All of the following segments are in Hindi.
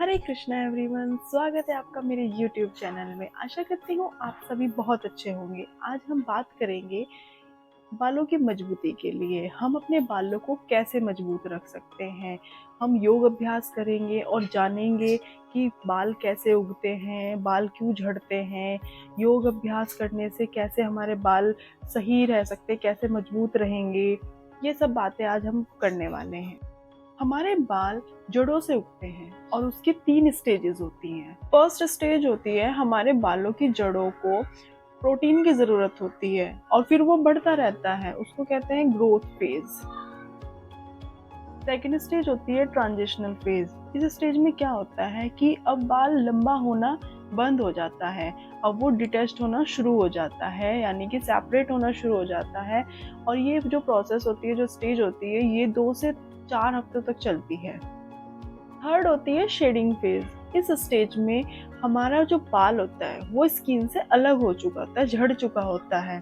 हरे कृष्णा एवरीवन, स्वागत है आपका मेरे YouTube चैनल में। आशा करती हूँ आप सभी बहुत अच्छे होंगे। आज हम बात करेंगे बालों की मजबूती के लिए हम अपने बालों को कैसे मजबूत रख सकते हैं। हम योग अभ्यास करेंगे और जानेंगे कि बाल कैसे उगते हैं, बाल क्यों झड़ते हैं, योग अभ्यास करने से कैसे हमारे बाल सही रह सकते, कैसे मजबूत रहेंगे। ये सब बातें आज हम करने वाले हैं। हमारे बाल जड़ों से उगते हैं और उसकी 3 स्टेजेस होती हैं। फर्स्ट स्टेज होती है हमारे बालों की जड़ों को प्रोटीन की ज़रूरत होती है और फिर वो बढ़ता रहता है, उसको कहते हैं ग्रोथ फेज। सेकेंड स्टेज होती है ट्रांजिशनल फेज। इस स्टेज में क्या होता है कि अब बाल लंबा होना बंद हो जाता है, अब वो डिटैच्ड होना शुरू हो जाता है, यानी कि सेपरेट होना शुरू हो जाता है। और ये जो प्रोसेस होती है, जो स्टेज होती है, ये 2 से 4 हफ्तों तक चलती है। थर्ड होती है शेडिंग फेज। इस स्टेज में हमारा जो बाल होता है वो स्किन से अलग हो चुका होता है, झड़ चुका होता है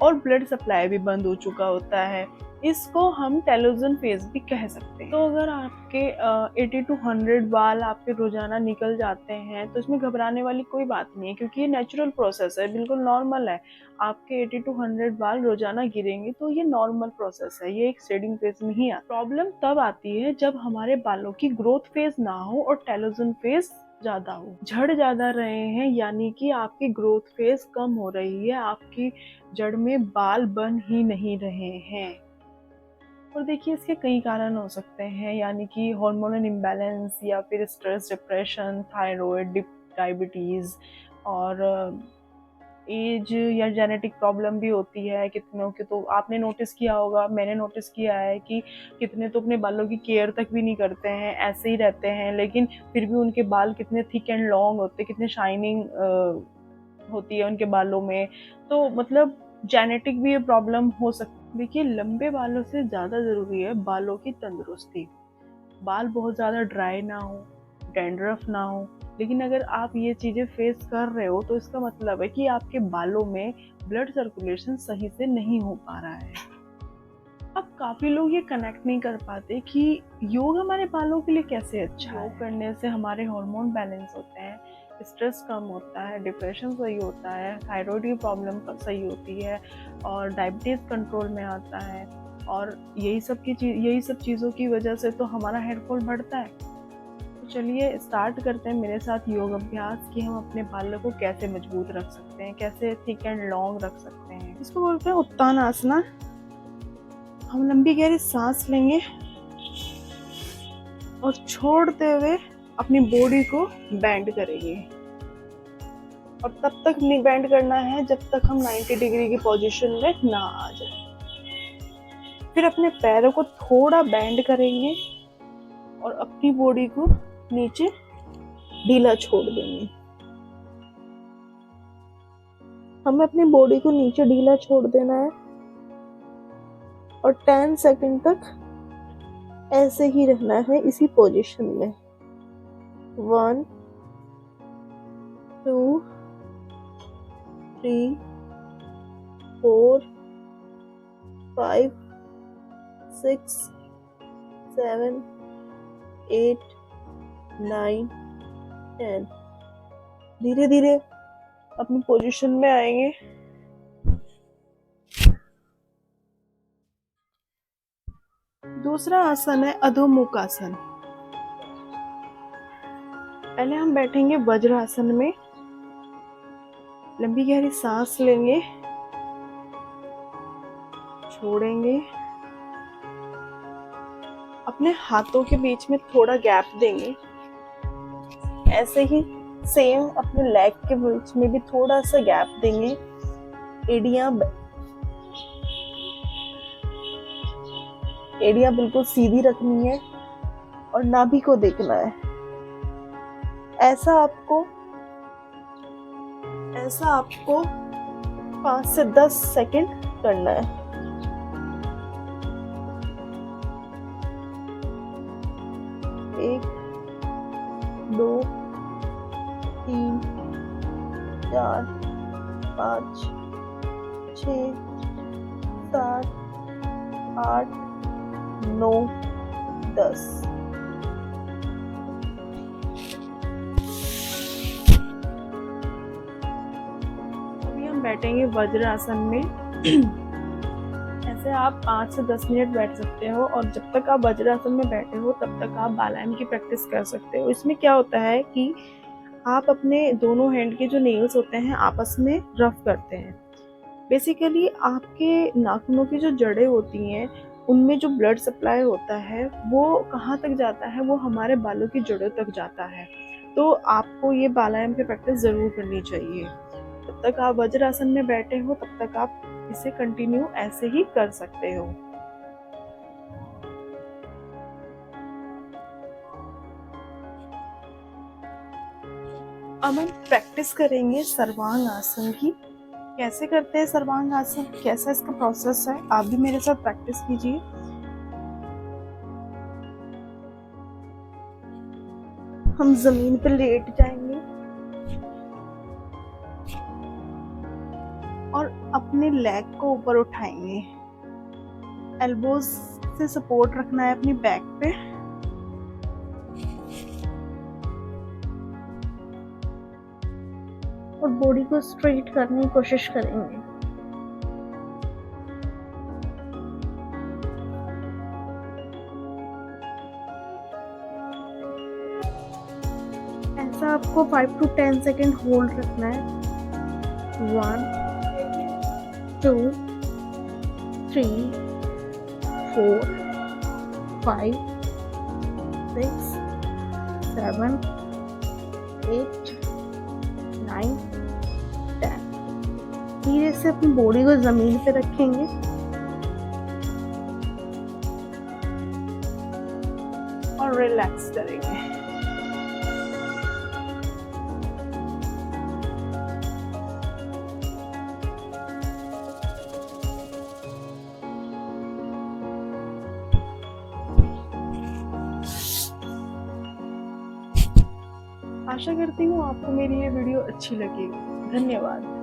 और ब्लड सप्लाई भी बंद हो चुका होता है। इसको हम टेलोजन फेज भी कह सकते हैं। तो अगर आपके 80 to 100 बाल आपके रोजाना निकल जाते हैं तो इसमें घबराने वाली कोई बात नहीं है, क्योंकि ये नेचुरल प्रोसेस है, बिल्कुल नॉर्मल है। आपके 80 to 100 बाल रोजाना गिरेंगे तो ये नॉर्मल प्रोसेस है, ये एक शेडिंग फेज में ही आता है। प्रॉब्लम तब आती है जब हमारे बालों की ग्रोथ फेज ना हो और टेलोजन फेज ज्यादा हो, झड़ ज्यादा रहे हैं, यानी कि आपकी ग्रोथ फेज कम हो रही है, आपकी जड़ में बाल बन ही नहीं रहे हैं। और देखिए इसके कई कारण हो सकते हैं, यानी कि हार्मोनल इम्बैलेंस या फिर स्ट्रेस, डिप्रेशन, थायराइड, डायबिटीज और एज या जेनेटिक प्रॉब्लम भी होती है कितनों की। तो आपने नोटिस किया होगा, मैंने नोटिस किया है कि कितने तो अपने बालों की केयर तक भी नहीं करते हैं, ऐसे ही रहते हैं, लेकिन फिर भी उनके बाल कितने थिक एंड लॉन्ग होते हैं, कितने शाइनिंग होती है उनके बालों में। तो मतलब जेनेटिक भी ये प्रॉब्लम हो सकती है। देखिए लंबे बालों से ज़्यादा ज़रूरी है बालों की तंदुरुस्ती। बाल बहुत ज़्यादा ड्राई ना हो, डैंड्रफ ना हो। लेकिन अगर आप ये चीज़ें फेस कर रहे हो तो इसका मतलब है कि आपके बालों में ब्लड सर्कुलेशन सही से नहीं हो पा रहा है। अब काफ़ी लोग ये कनेक्ट नहीं कर पाते कि योग हमारे बालों के लिए कैसे अच्छा है। योग करने से हमारे हार्मोन बैलेंस होते हैं, स्ट्रेस कम होता है, डिप्रेशन सही होता है, थायराइड की प्रॉब्लम सही होती है और डायबिटीज़ कंट्रोल में आता है। और यही सब चीज़ों की वजह से तो हमारा हेयर फॉल बढ़ता है। तो चलिए स्टार्ट करते हैं मेरे साथ योग अभ्यास कि हम अपने बालों को कैसे मजबूत रख सकते हैं, कैसे थिक एंड लॉन्ग रख सकते हैं। इसको बोलते हैं उत्तान आसना। हम लंबी गहरी सांस लेंगे और छोड़ते हुए अपनी बॉडी को बेंड करेंगे। और तब तक नहीं बेंड करना है जब तक हम 90 डिग्री की पोजीशन में ना आ जाए। फिर अपने पैरों को थोड़ा बेंड करेंगे और अपनी बॉडी को नीचे ढीला छोड़ देंगे। हमें अपनी बॉडी को नीचे ढीला छोड़ देना है और 10 सेकंड तक ऐसे ही रहना है, इसी पोजीशन में। 1 2 3 4 5 6 7 8 9 10। धीरे धीरे अपनी पोजीशन में आएंगे। दूसरा आसन है अधोमुख आसन। पहले हम बैठेंगे वज्रासन में, लंबी गहरी सांस लेंगे, छोड़ेंगे, अपने हाथों के बीच में थोड़ा गैप देंगे। ऐसे ही सेम अपने लेग के बीच में भी थोड़ा सा गैप देंगे। एड़ियां बिल्कुल सीधी रखनी है और नाभि को देखना है। ऐसा आपको 5 से 10 सेकंड करना है। एक 2 3 4 5 6 7 8 9 10। बैठेंगे वज्रासन में। ऐसे आप 5 से 10 मिनट बैठ सकते हो, और जब तक आप वज्रासन में बैठे हो तब तक आप बालायम की प्रैक्टिस कर सकते हो। इसमें क्या होता है कि आप अपने दोनों हैंड के जो नेल्स होते हैं आपस में रफ करते हैं। बेसिकली आपके नाखूनों की जो जड़ें होती हैं उनमें जो ब्लड सप्लाई होता है वो कहाँ तक जाता है, वो हमारे बालों की जड़ों तक जाता है। तो आपको ये बालायम की प्रैक्टिस ज़रूर करनी चाहिए। जब तक आप वज्रासन में बैठे हो तब तक आप इसे कंटिन्यू ऐसे ही कर सकते हो। अब हम प्रैक्टिस करेंगे सर्वांग आसन की। कैसे करते हैं सर्वांग आसन, कैसा इसका प्रोसेस है, आप भी मेरे साथ प्रैक्टिस कीजिए। हम जमीन पर लेट जाएंगे और अपने लेग को ऊपर उठाएंगे। एल्बोज से सपोर्ट रखना है अपनी बैक पे। और बॉडी को स्ट्रेट करने की कोशिश करेंगे। ऐसा आपको 5 to 10 सेकेंड होल्ड रखना है। 1 2 3 4 5 6 7 8 9 10। धीरे से अपनी बॉडी को जमीन पे रखेंगे और रिलैक्स करेंगे। आशा करती हूँ आपको मेरी ये वीडियो अच्छी लगेगी। धन्यवाद।